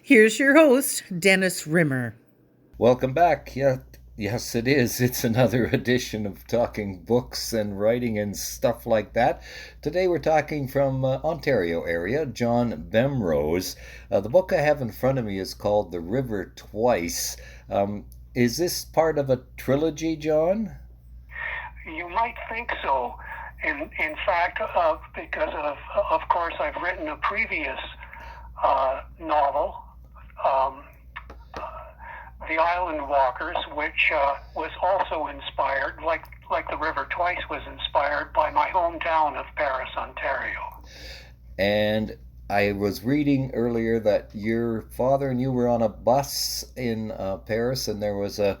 Here's your host, Dennis Rimmer. Welcome back. Yes, it is. It's another edition of Talking Books and Writing and stuff like that. Today we're talking from Ontario area, John Bemrose. The book I have in front of me is called The River Twice. Is this part of a trilogy, John? You might think so. In fact, because of course, I've written a previous novel, The Island Walkers, which was also inspired, like The River Twice was inspired by my hometown of Paris, Ontario. And I was reading earlier that your father and you were on a bus in Paris, and there was a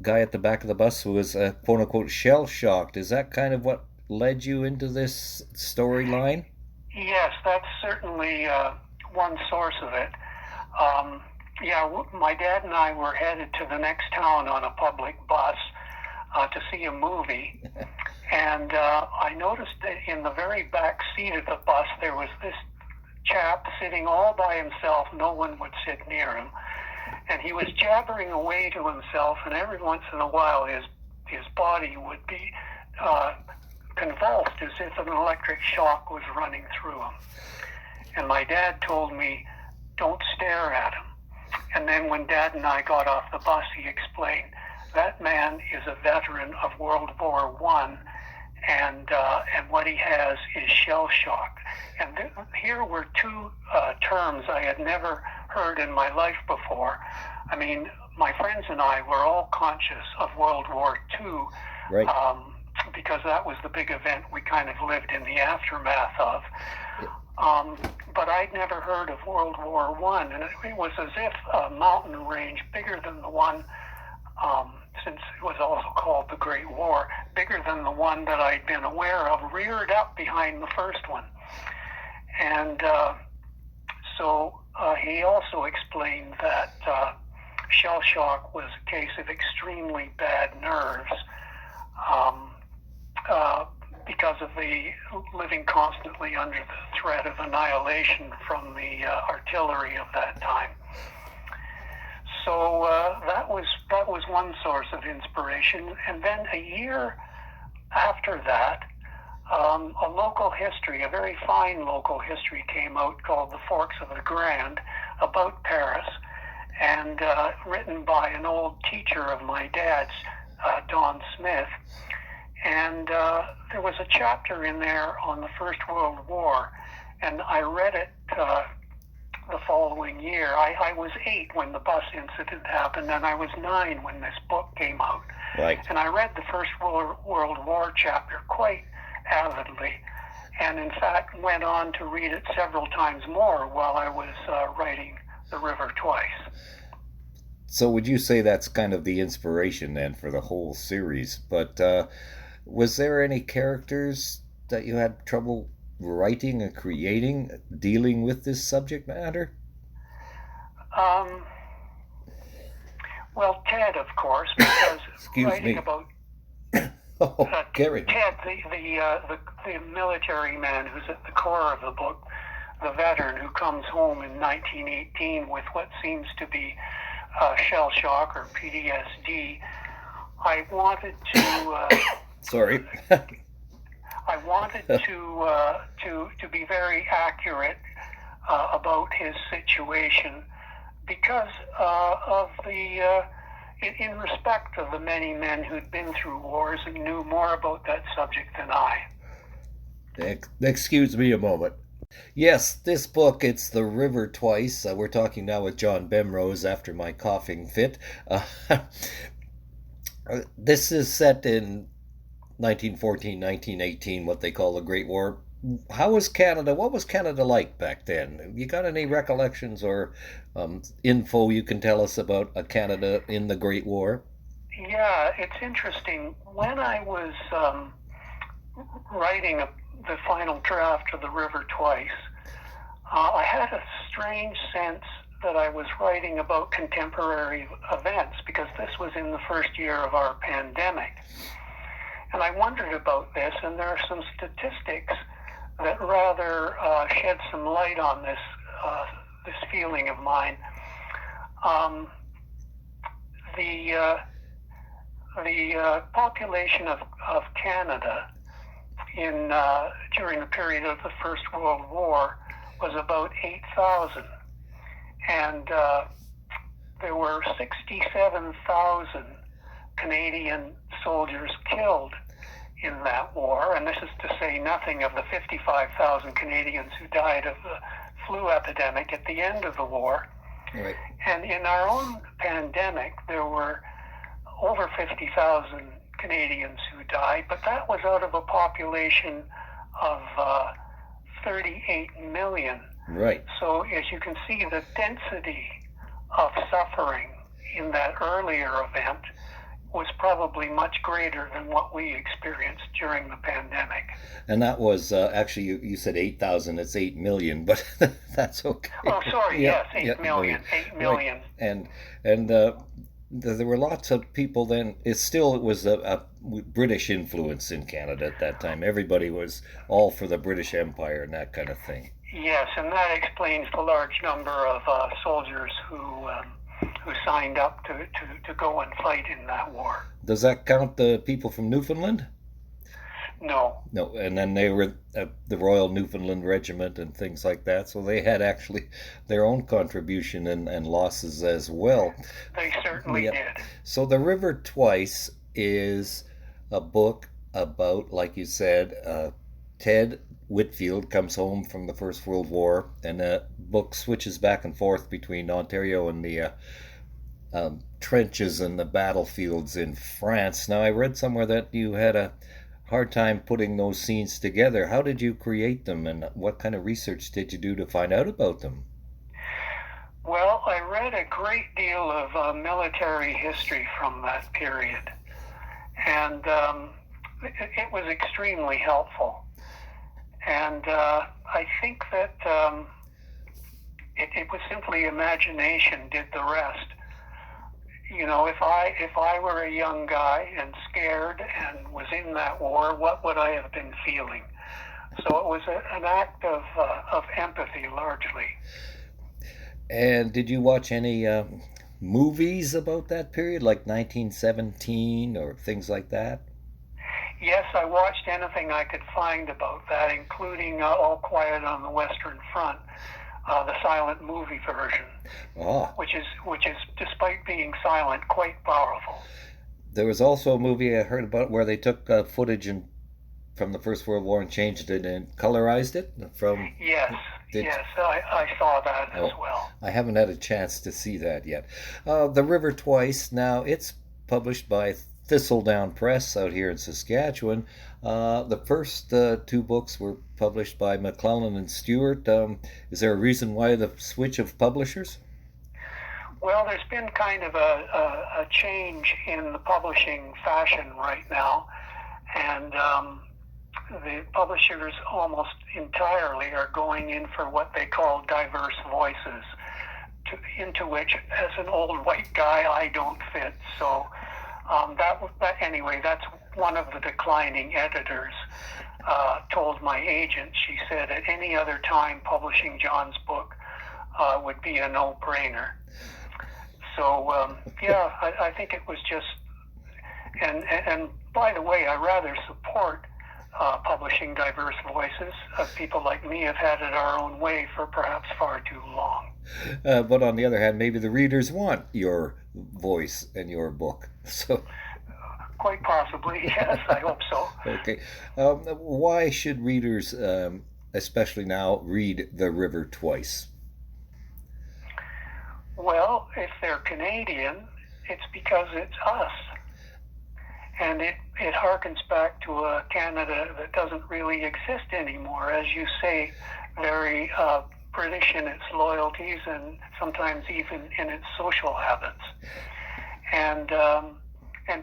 guy at the back of the bus who was quote-unquote shell-shocked. Is that kind of what led you into this storyline? Yes, that's certainly one source of it. My dad and I were headed to the next town on a public bus to see a movie, and I noticed that in the very back seat of the bus there was this chap sitting all by himself. No one would sit near him, and he was jabbering away to himself, and every once in a while his body would be convulsed as if an electric shock was running through him. And my dad told me, "Don't stare at him." And then when Dad and I got off the bus, he explained, that man is a veteran of World War I, and what he has is shell shock. And here were two terms I had never heard in my life before. I mean, my friends and I were all conscious of World War II, right. Because that was the big event we kind of lived in the aftermath of. But I'd never heard of World War I, and it was as if a mountain range bigger than the one, since it was also called the Great War, bigger than the one that I'd been aware of, reared up behind the first one. And so he also explained that shell shock was a case of extremely bad nerves, because of the living constantly under the threat of annihilation from the artillery of that time. So that was one source of inspiration. And then a year after that, a local history, a very fine local history, came out called The Forks of the Grand about Paris, and written by an old teacher of my dad's, Don Smith. And there was a chapter in there on the First World War, and I read it the following year. I was 8 when the bus incident happened, and I was 9 when this book came out. Right. And I read the First World War chapter quite avidly, and in fact went on to read it several times more while I was writing The River Twice. So would you say that's kind of the inspiration then for the whole series? But was there any characters that you had trouble writing and creating, dealing with this subject matter? Well, Ted, of course, because writing about Gary. Ted, the military man who's at the core of the book, the veteran who comes home in 1918 with what seems to be shell shock or PTSD. I wanted to. Sorry. I wanted to be very accurate about his situation because of in respect of the many men who'd been through wars and knew more about that subject than I. Excuse me a moment. Yes, this book, it's The River Twice. We're talking now with John Bemrose after my coughing fit. This is set in 1914, 1918, what they call the Great War. How was Canada? What was Canada like back then? You got any recollections or info you can tell us about Canada in the Great War? Yeah, it's interesting. When I was writing the final draft of The River Twice, I had a strange sense that I was writing about contemporary events because this was in the first year of our pandemic. And I wondered about this, and there are some statistics that rather shed some light on this this feeling of mine. The population of Canada during the period of the First World War was about 8,000, and there were 67,000 Canadian soldiers killed in that war, and this is to say nothing of the 55,000 Canadians who died of the flu epidemic at the end of the war. Right. And in our own pandemic, there were over 50,000 Canadians who died, but that was out of a population of 38 million. Right. So as you can see, the density of suffering in that earlier event was probably much greater than what we experienced during the pandemic. And that was actually, you said 8,000, it's 8 million, but that's okay. Oh, sorry, Yeah, yes, 8 yeah, million, 8 million. Right. And there were lots of people then. It was a British influence in Canada at that time. Everybody was all for the British Empire and that kind of thing. Yes, and that explains the large number of soldiers who signed up to go and fight in that war. Does that count the people from Newfoundland? No. No, and then they were the Royal Newfoundland Regiment and things like that, so they had actually their own contribution and losses as well. They certainly did. So The River Twice is a book about, like you said, Ted Whitfield comes home from the First World War, and the book switches back and forth between Ontario and the trenches and the battlefields in France. Now, I read somewhere that you had a hard time putting those scenes together. How did you create them, and what kind of research did you do to find out about them? Well, I read a great deal of military history from that period, and it was extremely helpful. And I think that it was simply imagination did the rest. You know, if I were a young guy and scared and was in that war, what would I have been feeling? So it was an act of empathy, largely. And did you watch any movies about that period, like 1917 or things like that? Yes, I watched anything I could find about that, including All Quiet on the Western Front, the silent movie version, which is, despite being silent, quite powerful. There was also a movie I heard about where they took footage from the First World War and changed it and colorized it from. Yes, I saw that as well. I haven't had a chance to see that yet. The River Twice. Now it's published by Thistledown Press out here in Saskatchewan. The first two books were published by Maclean and Stewart. Is there a reason why the switch of publishers? Well, there's been kind of a change in the publishing fashion right now, and the publishers almost entirely are going in for what they call diverse voices, into which, as an old white guy, I don't fit. So anyway, that's one of the declining editors told my agent. She said at any other time publishing John's book would be a no-brainer. So I think it was just, and by the way, I rather support publishing diverse voices. People like me have had it our own way for perhaps far too long. But on the other hand, maybe the readers want your voice and your book. So, quite possibly, yes, I hope so. Okay. Why should readers, especially now, read The River Twice? Well, if they're Canadian, it's because it's us. And it harkens back to a Canada that doesn't really exist anymore, as you say, very British in its loyalties and sometimes even in its social habits. And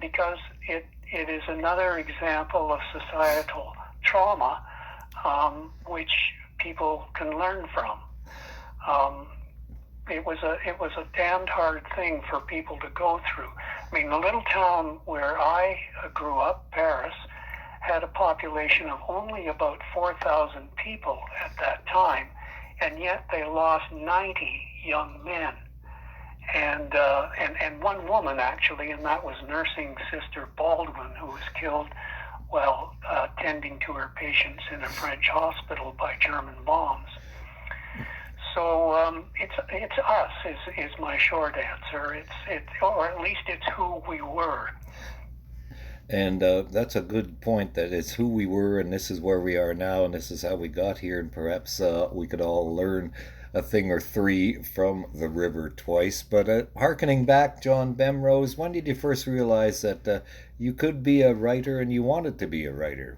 because it is another example of societal trauma, which people can learn from. It was a damned hard thing for people to go through. I mean, the little town where I grew up, Paris, had a population of only about 4,000 people at that time. and yet they lost 90 young men. And one woman, actually, and that was nursing Sister Baldwin, who was killed while tending to her patients in a French hospital by German bombs. So it's us is my short answer. Or at least it's who we were. And that's a good point, that it's who we were, and this is where we are now, and this is how we got here, and perhaps we could all learn a thing or three from the River Twice. But hearkening back, John Bemrose, when did you first realize that you could be a writer and you wanted to be a writer,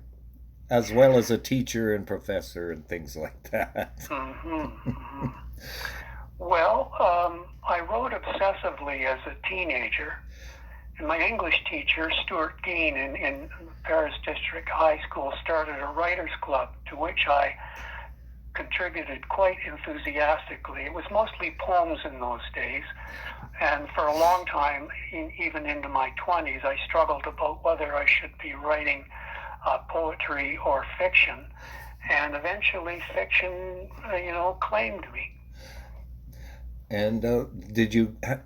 as well as a teacher and professor and things like that? Mm-hmm. Well, I wrote obsessively as a teenager. And my English teacher, Stuart Dean, in Paris District High School, started a writers' club to which I contributed quite enthusiastically. It was mostly poems in those days, and for a long time, even into my 20s, I struggled about whether I should be writing poetry or fiction, and eventually fiction, claimed me. And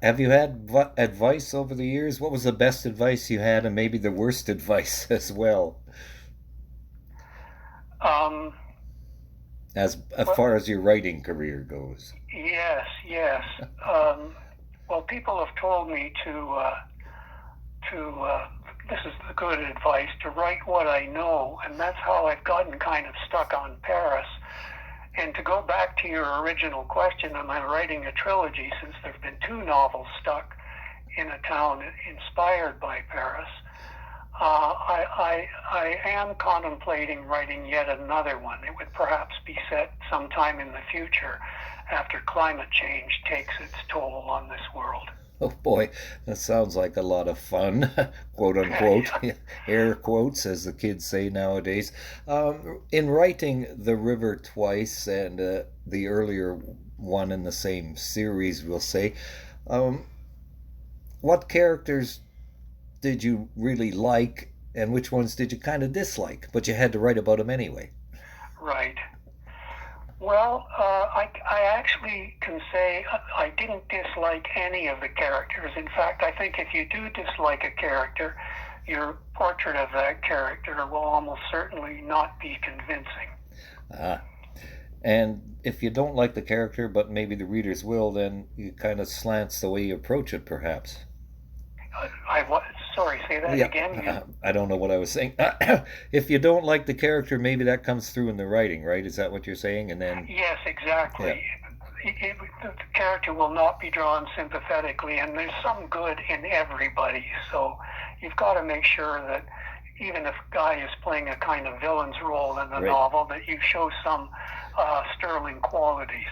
have you had advice over the years? What was the best advice you had, and maybe the worst advice as well? As far as your writing career goes. Yes. Well, people have told me to this is the good advice, to write what I know, and that's how I've gotten kind of stuck on Paris. And to go back to your original question, am I writing a trilogy, since there have been 2 novels stuck in a town inspired by Paris? I am contemplating writing yet another one. It would perhaps be set sometime in the future, after climate change takes its toll on this world. Oh boy, that sounds like a lot of fun, quote unquote, air quotes, as the kids say nowadays. In writing The River Twice, and the earlier one in the same series, we'll say, what characters did you really like, and which ones did you kind of dislike, but you had to write about them anyway? Right. Well, I actually can say I didn't dislike any of the characters. In fact, I think if you do dislike a character, your portrait of that character will almost certainly not be convincing. And if you don't like the character, but maybe the readers will, then it kind of slants the way you approach it, perhaps. Sorry, say that again? I don't know what I was saying. If you don't like the character, maybe that comes through in the writing, right? Is that what you're saying? And then yes, exactly. Yeah. The character will not be drawn sympathetically, and there's some good in everybody. So you've got to make sure that even if a guy is playing a kind of villain's role in the novel, that you show some sterling qualities.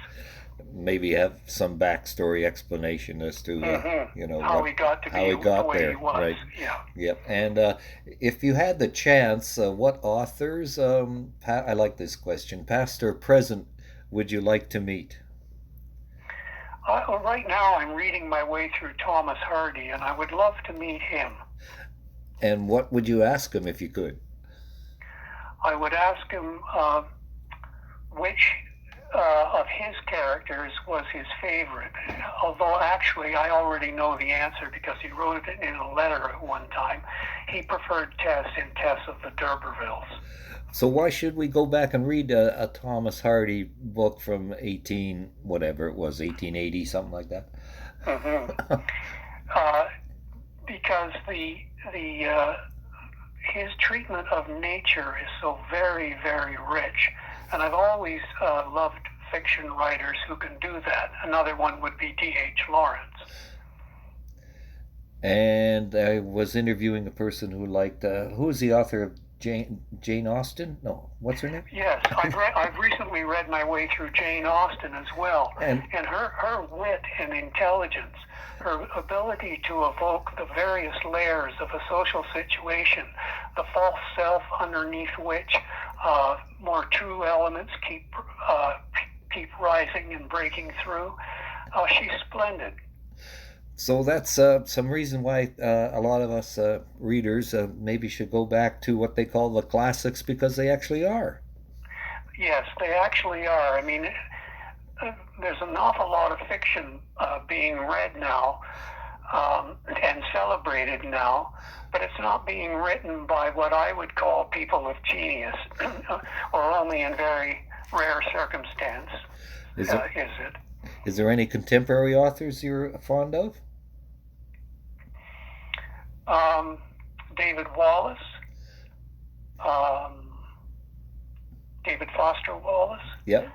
Maybe have some backstory explanation as to how he got to be the way there, he was. Right? Yeah. Yep. And if you had the chance, what authors? I like this question. Past or present, would you like to meet? Right now, I'm reading my way through Thomas Hardy, and I would love to meet him. And what would you ask him if you could? I would ask him which of his characters was his favorite, although actually I already know the answer because he wrote it in a letter at one time. He preferred Tess in Tess of the D'Urbervilles. So why should we go back and read a Thomas Hardy book from 1880, something like that? Because his treatment of nature is so very, very rich. And I've always loved fiction writers who can do that. Another one would be D.H. Lawrence. And I was interviewing a person who liked, who is the author of Jane Austen? No, what's her name? Yes, I've recently read my way through Jane Austen as well. And her wit and intelligence, her ability to evoke the various layers of a social situation, the false self underneath which more true elements keep rising and breaking through. She's splendid. So that's some reason why a lot of us readers maybe should go back to what they call the classics, because they actually are. Yes, they actually are. I mean, there's an awful lot of fiction being read now and celebrated now, but it's not being written by what I would call people of genius, or only in very rare circumstance. Is there any contemporary authors you're fond of? David Wallace, David Foster Wallace. Yep.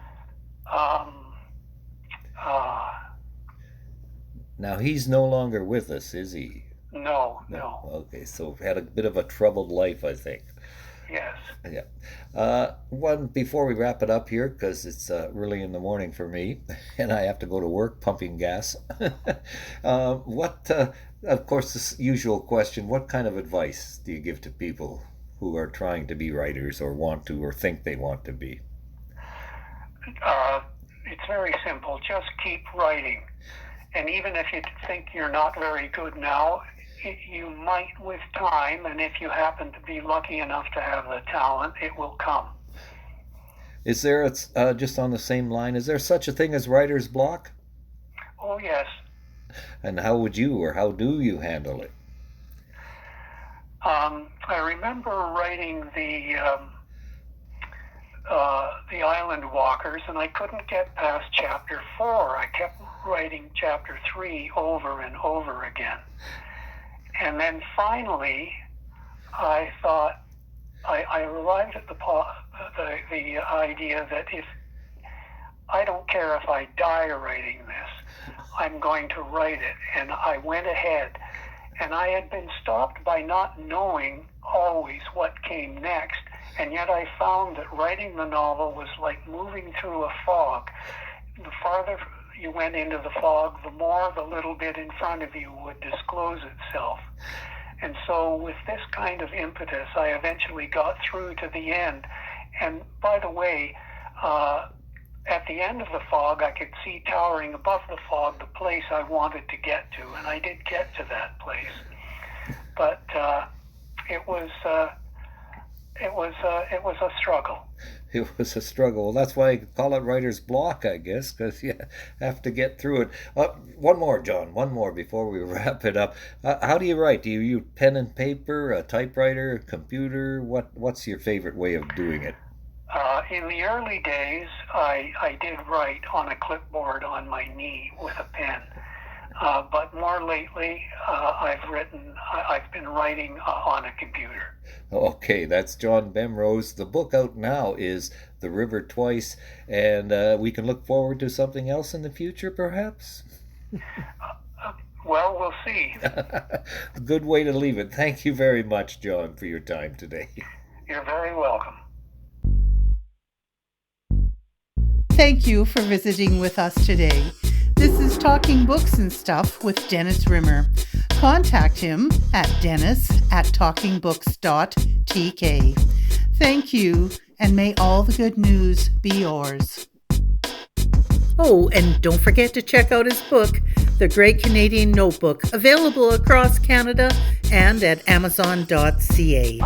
Now he's no longer with us, is he? No. Okay, so had a bit of a troubled life, I think. Yes. Yeah. One before we wrap it up here, because it's early in the morning for me, and I have to go to work pumping gas. Of course, this usual question: what kind of advice do you give to people who are trying to be writers, or want to, or think they want to be? It's very simple. Just keep writing, and even if you think you're not very good now, you might with time, and if you happen to be lucky enough to have the talent, it will come. Is there, just on the same line, is there such a thing as writer's block? Oh, yes. And how would you, or how do you handle it? I remember writing the Island Walkers, and I couldn't get past chapter 4. I kept writing chapter 3 over and over again. And then finally, I thought, I arrived at the idea that if I don't care if I die writing this, I'm going to write it. And I went ahead, and I had been stopped by not knowing always what came next. And yet I found that writing the novel was like moving through a fog. The farther you went into the fog, the more the little bit in front of you would disclose itself. And so with this kind of impetus, I eventually got through to the end. And by the way, at the end of the fog, I could see towering above the fog the place I wanted to get to, and I did get to that place. But it was a struggle. It was a struggle. Well, that's why I call it writer's block, I guess, because you have to get through it. One more, John. One more before we wrap it up. How do you write? Do you use pen and paper, a typewriter, computer? What's your favorite way of doing it? In the early days, I did write on a clipboard on my knee with a pen. But more lately, I've been writing on a computer. Okay, that's John Bemrose. The book out now is The River Twice, and we can look forward to something else in the future, perhaps? Well, we'll see. Good way to leave it. Thank you very much, John, for your time today. You're very welcome. Thank you for visiting with us today. This is Talking Books and Stuff with Dennis Rimmer. Contact him at dennis@talkingbooks.tk. Thank you, and may all the good news be yours. Oh, and don't forget to check out his book, The Great Canadian Notebook, available across Canada and at amazon.ca.